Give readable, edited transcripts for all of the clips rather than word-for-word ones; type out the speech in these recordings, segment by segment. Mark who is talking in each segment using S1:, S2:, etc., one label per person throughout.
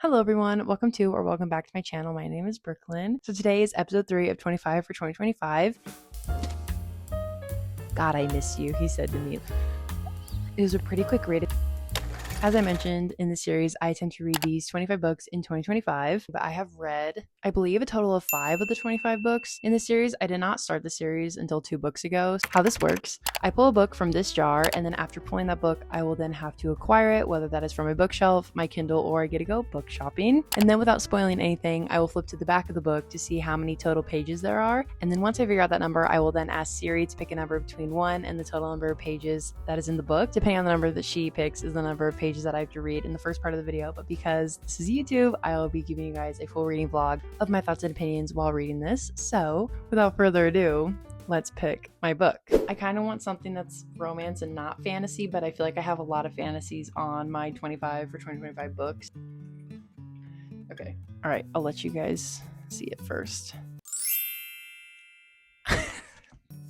S1: Hello everyone, welcome to or welcome back to my channel. My name is Brooklyn. So today is episode 3 of 25 for 2025. God, I miss you, he said to me. It was a pretty quick read. As I mentioned in the series, I tend to read these 25 books in 2025, but I have read, I believe, a total of 5 of the 25 books in the series. I did not start the series until 2 books ago. So how this works, I pull a book from this jar, and then after pulling that book, I will then have to acquire it, whether that is from my bookshelf, my Kindle, or I get to go book shopping. And then without spoiling anything, I will flip to the back of the book to see how many total pages there are. And then once I figure out that number, I will then ask Siri to pick a number between 1 and the total number of pages that is in the book. Depending on the number that she picks is the number of pages that I have to read in the first part of the video. But because this is YouTube, I will be giving you guys a full reading vlog of my thoughts and opinions while reading this. So without further ado, let's pick my book. I kind of want something that's romance and not fantasy, but I feel like I have a lot of fantasies on my 25 for 2025 books. Okay, all right, I'll let you guys see it first.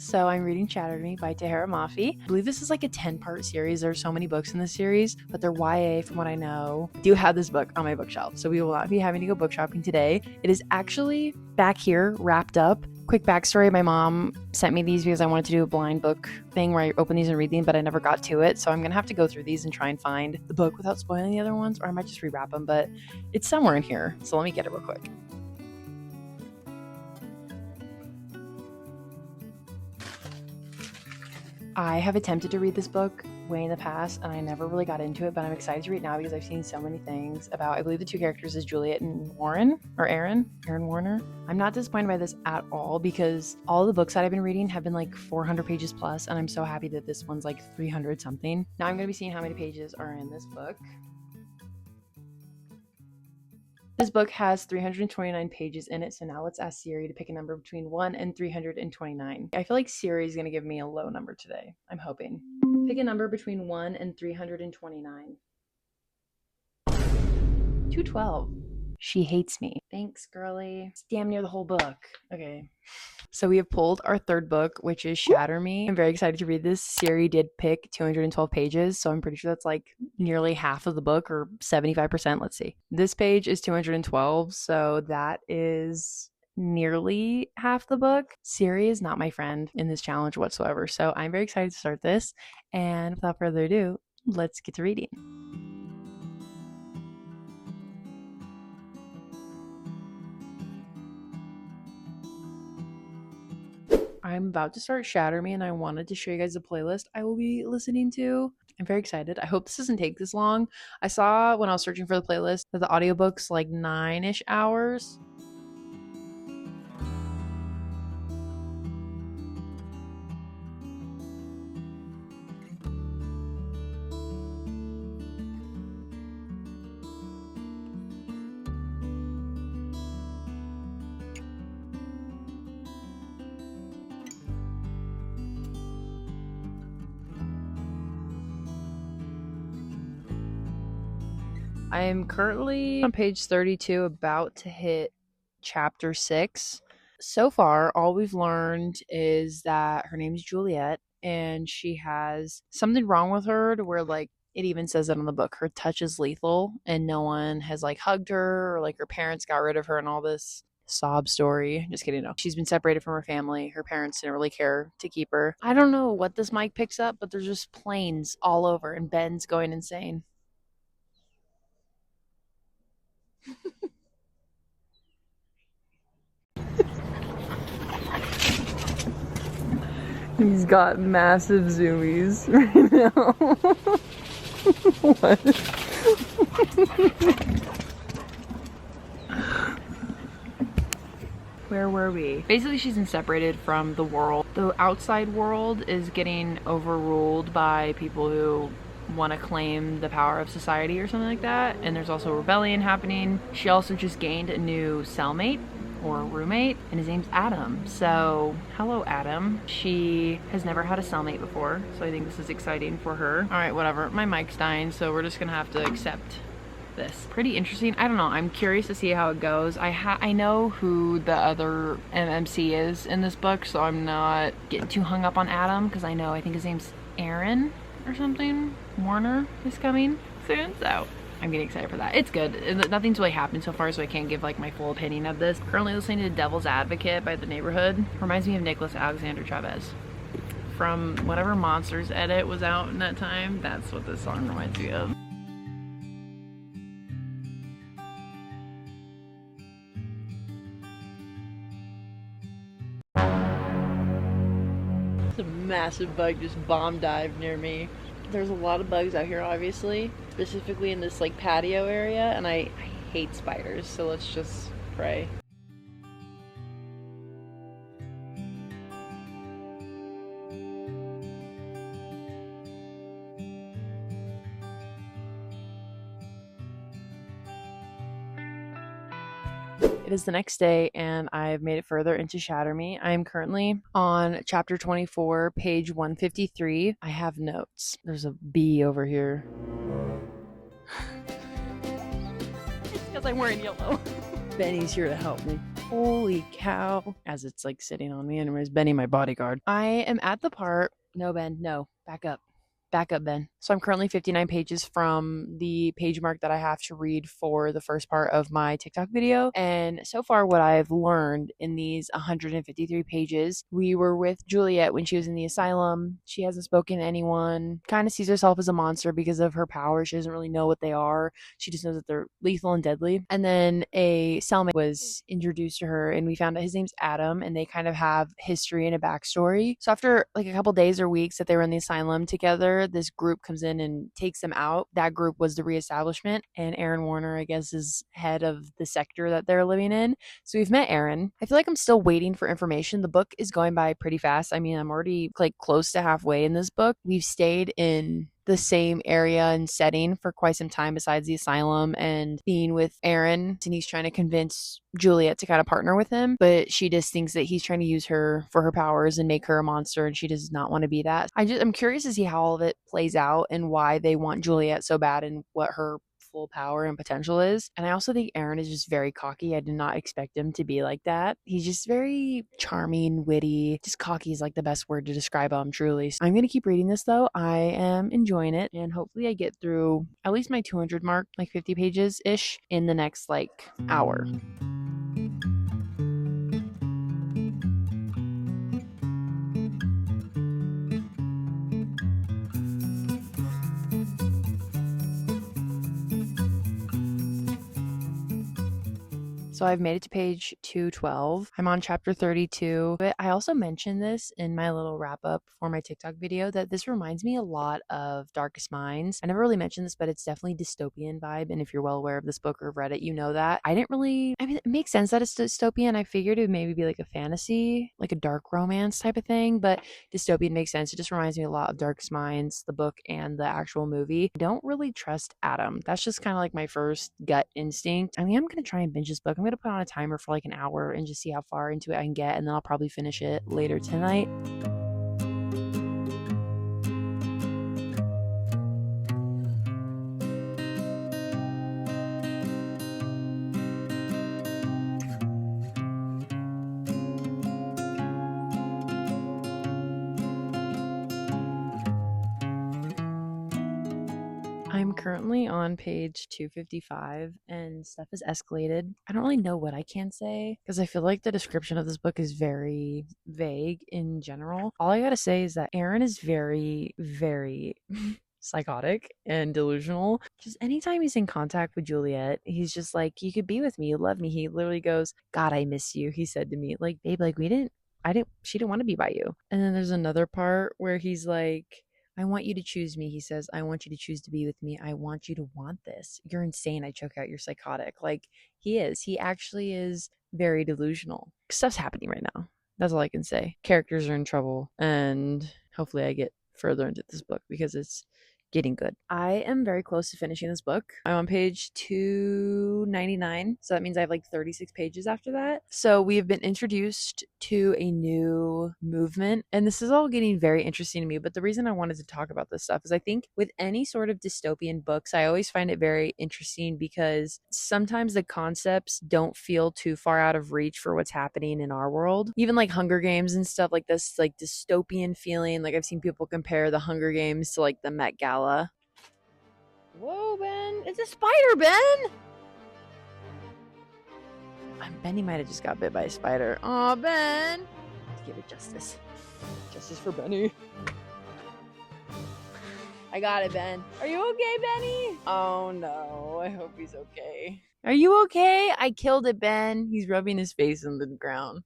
S1: So I'm reading Shattered Me by Tahara Mafi. I believe this is like a 10-part series. There are so many books in this series, but they're YA from what I know. I do have this book on my bookshelf, so we will not be having to go book shopping today. It is actually back here, wrapped up. Quick backstory, my mom sent me these because I wanted to do a blind book thing where I open these and read them, but I never got to it. So I'm going to have to go through these and try and find the book without spoiling the other ones, or I might just rewrap them, but it's somewhere in here. So let me get it real quick. I have attempted to read this book way in the past and I never really got into it, but I'm excited to read it now because I've seen so many things about, I believe the 2 characters is Juliet and Warren, or Aaron Warner. I'm not disappointed by this at all because all the books that I've been reading have been like 400 pages plus, and I'm so happy that this one's like 300 something. Now I'm going to be seeing how many pages are in this book. This book has 329 pages in it, so now let's ask Siri to pick a number between 1 and 329. I feel like Siri is going to give me a low number today. I'm hoping. Pick a number between 1 and 329. 212. She hates me. Thanks, girly. It's damn near the whole book. Okay. So we have pulled our 3rd book, which is Shatter Me. I'm very excited to read this. Siri did pick 212 pages, so I'm pretty sure that's like nearly half of the book, or 75%. Let's see. This page is 212, so that is nearly half the book. Siri is not my friend in this challenge whatsoever, so I'm very excited to start this. And without further ado, let's get to reading. I'm about to start Shatter Me, and I wanted to show you guys the playlist I will be listening to. I'm very excited. I hope this doesn't take this long. I saw when I was searching for the playlist that the audiobook's like 9-ish hours. I am currently on page 32, about to hit chapter 6. So far, all we've learned is that her name is Juliet, and she has something wrong with her to where, like, it even says it on the book, her touch is lethal, and no one has, like, hugged her, or, like, her parents got rid of her and all this sob story. Just kidding, no. She's been separated from her family. Her parents didn't really care to keep her. I don't know what this mic picks up, but there's just planes all over, and Ben's going insane. He's got massive zoomies right now. What? Where were we? Basically, she's been separated from the world. The outside world is getting overruled by people who want to claim the power of society or something like that. And there's also rebellion happening. She also just gained a new cellmate or roommate, and his name's Adam. So hello, Adam. She has never had a cellmate before, so I think this is exciting for her. All right, whatever, my mic's dying, so we're just gonna have to accept this. Pretty interesting. I don't know, I'm curious to see how it goes. I know who the other MMC is in this book, so I'm not getting too hung up on Adam, because I think his name's Aaron or something. Warner is coming soon, so I'm getting excited for that. It's good. Nothing's really happened so far, so I can't give like my full opinion of this. Currently listening to Devil's Advocate by The Neighborhood. Reminds me of Nicholas Alexander Chavez. From whatever Monsters edit was out in that time, that's what this song reminds me of. A massive bug just bomb dived near me. There's a lot of bugs out here, obviously, specifically in this like patio area, and I hate spiders, so let's just pray. It is the next day and I've made it further into Shatter Me. I am currently on chapter 24, page 153. I have notes. There's a bee over here. It's because I'm wearing yellow. Benny's here to help me. Holy cow. As it's like sitting on me. Anyways, Benny, my bodyguard. I am at the part. No, Ben, no. Back up. Back up, Ben. So I'm currently 59 pages from the page mark that I have to read for the first part of my TikTok video. And so far what I've learned in these 153 pages, we were with Juliet when she was in the asylum. She hasn't spoken to anyone, kind of sees herself as a monster because of her powers. She doesn't really know what they are. She just knows that they're lethal and deadly. And then a cellmate was introduced to her and we found out his name's Adam, and they kind of have history and a backstory. So after like a couple days or weeks that they were in the asylum together, this group comes in and takes them out. That group was the reestablishment, and Aaron Warner, I guess, is head of the sector that they're living in. So we've met Aaron. I feel like I'm still waiting for information. The book is going by pretty fast. I mean, I'm already like close to halfway in this book. We've stayed in the same area and setting for quite some time besides the asylum and being with Aaron, and he's trying to convince Juliet to kind of partner with him, but she just thinks that he's trying to use her for her powers and make her a monster, and she does not want to be that. I'm curious to see how all of it plays out and why they want Juliet so bad and what her full power and potential is. And I also think Aaron is just very cocky. I did not expect him to be like that. He's just very charming, witty. Just cocky is like the best word to describe him, truly. So I'm going to keep reading this though. I am enjoying it, and hopefully I get through at least my 200 mark, like 50 pages ish, in the next like hour. So I've made it to page 212. I'm on chapter 32. But I also mentioned this in my little wrap up for my TikTok video that this reminds me a lot of Darkest Minds. I never really mentioned this, but it's definitely dystopian vibe. And if you're well aware of this book or have read it, you know that. I mean, it makes sense that it's dystopian. I figured it would maybe be like a fantasy, like a dark romance type of thing, but dystopian makes sense. It just reminds me a lot of Darkest Minds, the book and the actual movie. I don't really trust Adam. That's just kind of like my first gut instinct. I mean, I'm going to try and binge this book. I'm going to put on a timer for like an hour and just see how far into it I can get, and then I'll probably finish it later tonight. I'm currently on page 255 and stuff is escalated. I don't really know what I can say because I feel like the description of this book is very vague in general. All I gotta say is that Aaron is very, very psychotic and delusional. Just anytime he's in contact with Juliet, he's just like, you could be with me, you love me. He literally goes, God, I miss you. He said to me, like, babe, like she didn't want to be by you. And then there's another part where he's like, I want you to choose me. He says, I want you to choose to be with me. I want you to want this. You're insane. I choke out. You're psychotic. Like, he is. He actually is very delusional. Stuff's happening right now. That's all I can say. Characters are in trouble, and hopefully I get further into this book because it's getting good. I am very close to finishing this book. I'm on page 299, so that means I have like 36 pages after that. So we have been introduced to a new movement, and this is all getting very interesting to me, but the reason I wanted to talk about this stuff is I think with any sort of dystopian books, I always find it very interesting because sometimes the concepts don't feel too far out of reach for what's happening in our world. Even like Hunger Games and stuff like this, like dystopian feeling. Like I've seen people compare the Hunger Games to like the Met Gala. Whoa, Ben. It's a spider, Ben. Benny might have just got bit by a spider. Aw, Ben. Let's give it justice. Justice for Benny. I got it, Ben. Are you okay, Benny? Oh, no. I hope he's okay. Are you okay? I killed it, Ben. He's rubbing his face on the ground.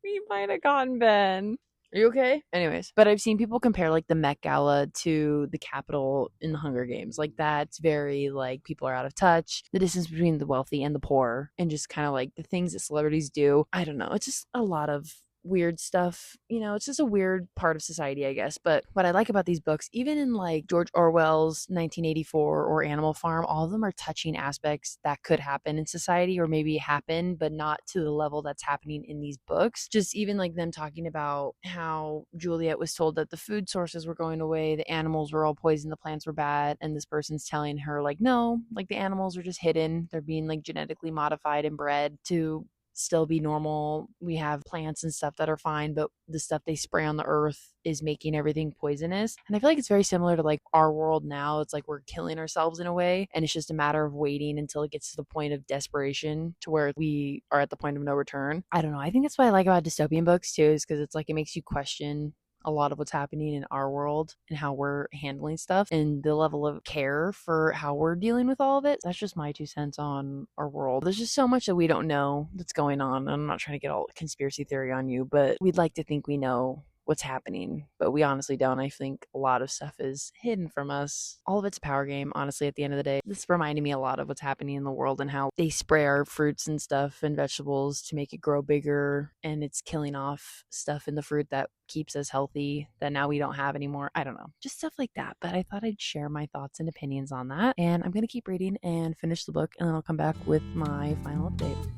S1: We might have gotten Ben. Are you okay? Anyways, but I've seen people compare like the Met Gala to the Capitol in the Hunger Games. Like that's very like people are out of touch. The distance between the wealthy and the poor, and just kind of like the things that celebrities do. I don't know. It's just a lot of weird stuff. You know, it's just a weird part of society, I guess. But what I like about these books, even in like George Orwell's 1984 or Animal Farm, all of them are touching aspects that could happen in society or maybe happen, but not to the level that's happening in these books. Just even like them talking about how Juliet was told that the food sources were going away, the animals were all poisoned, the plants were bad, and this person's telling her like, no, like the animals are just hidden. They're being like genetically modified and bred to still be normal. We have plants and stuff that are fine, but the stuff they spray on the earth is making everything poisonous. And I feel like it's very similar to like our world now. It's like we're killing ourselves in a way, and it's just a matter of waiting until it gets to the point of desperation to where we are at the point of no return. I don't know. I think that's what I like about dystopian books too, is because it's like it makes you question a lot of what's happening in our world and how we're handling stuff and the level of care for how we're dealing with all of it. That's just my 2 cents on our world. There's just so much that we don't know that's going on. I'm not trying to get all conspiracy theory on you, but we'd like to think we know what's happening, but we honestly don't. I think a lot of stuff is hidden from us. All of it's a power game, honestly, at the end of the day. This reminded me a lot of what's happening in the world and how they spray our fruits and stuff and vegetables to make it grow bigger, and it's killing off stuff in the fruit that keeps us healthy that now we don't have anymore. I don't know, just stuff like that. But I thought I'd share my thoughts and opinions on that, and I'm gonna keep reading and finish the book, and then I'll come back with my final update.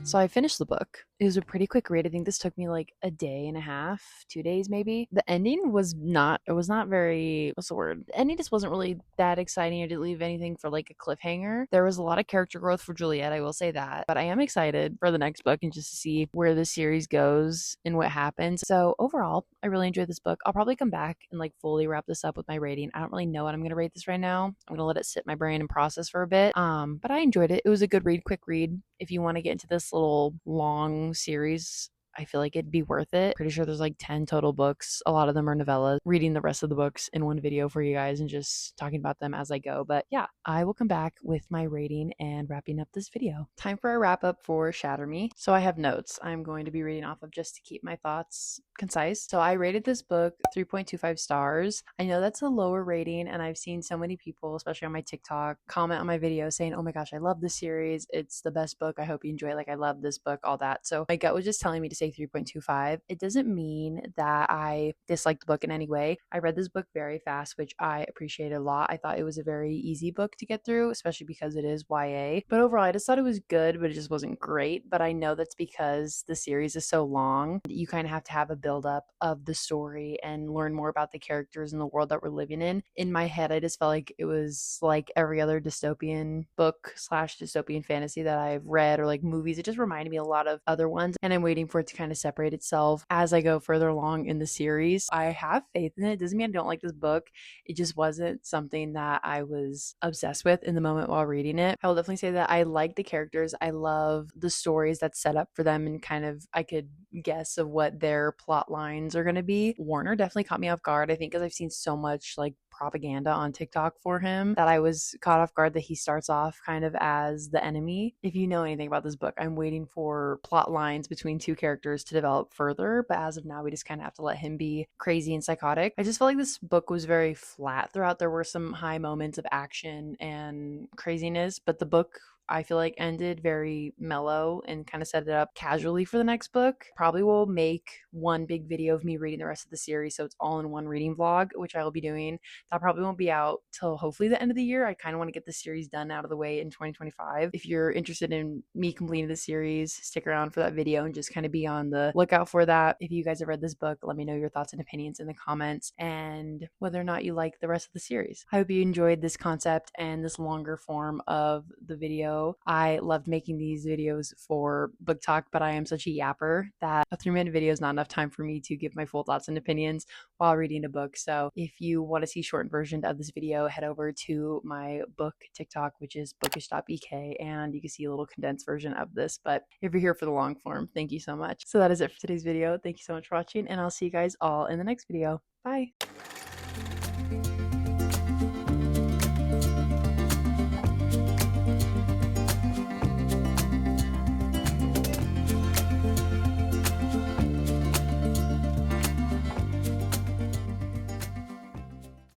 S1: So I finished the book. It was a pretty quick read. I think this took me like a day and a half, 2 days maybe. The ending was not very, what's the word? The ending just wasn't really that exciting. I didn't leave anything for like a cliffhanger. There was a lot of character growth for Juliet, I will say that. But I am excited for the next book and just to see where the series goes and what happens. So overall, I really enjoyed this book. I'll probably come back and like fully wrap this up with my rating. I don't really know what I'm going to rate this right now. I'm going to let it sit in my brain and process for a bit. But I enjoyed it. It was a good read, quick read. If you want to get into this little long series, I feel like it'd be worth it. Pretty sure there's like 10 total books. A lot of them are novellas. Reading the rest of the books in one video for you guys and just talking about them as I go. But yeah, I will come back with my rating and wrapping up this video. Time for a wrap up for Shatter Me. So I have notes I'm going to be reading off of just to keep my thoughts concise. So I rated this book 3.25 stars. I know that's a lower rating, and I've seen so many people, especially on my TikTok, comment on my video saying, oh my gosh, I love this series. It's the best book. I hope you enjoy it. Like, I love this book, all that. So my gut was just telling me to say 3.25. It doesn't mean that I dislike the book in any way. I read this book very fast, which I appreciated a lot. I thought it was a very easy book to get through, especially because it is YA. But overall, I just thought it was good, but it just wasn't great. But I know that's because the series is so long. You kind of have to have a buildup of the story and learn more about the characters and the world that we're living in. In my head, I just felt like it was like every other dystopian book / dystopian fantasy that I've read, or like movies. It just reminded me a lot of other ones, and I'm waiting for it to kind of separate itself as I go further along in the series. I have faith in it. It doesn't mean I don't like this book. It just wasn't something that I was obsessed with in the moment while reading it. I will definitely say that I like the characters. I love the stories that's set up for them, and kind of I could guess of what their plot lines are going to be. Warner definitely caught me off guard, I think, because I've seen so much like propaganda on TikTok for him that I was caught off guard that he starts off kind of as the enemy. If you know anything about this book, I'm waiting for plot lines between two characters to develop further, but as of now, we just kind of have to let him be crazy and psychotic. I just felt like this book was very flat throughout. There were some high moments of action and craziness, but the book I feel like ended very mellow and kind of set it up casually for the next book. Probably will make one big video of me reading the rest of the series, so it's all in one reading vlog, which I will be doing. That probably won't be out till hopefully the end of the year. I kind of want to get the series done out of the way in 2025. If you're interested in me completing the series, stick around for that video and just kind of be on the lookout for that. If you guys have read this book, let me know your thoughts and opinions in the comments and whether or not you like the rest of the series. I hope you enjoyed this concept and this longer form of the video. I loved making these videos for book talk, but I am such a yapper that a 3-minute video is not enough time for me to give my full thoughts and opinions while reading a book. So if you want to see shortened version of this video, head over to my book TikTok, which is bookish.bk, and you can see a little condensed version of this. But if you're here for the long form, thank you so much. So that is it for today's video. Thank you so much for watching, and I'll see you guys all in the next video. Bye.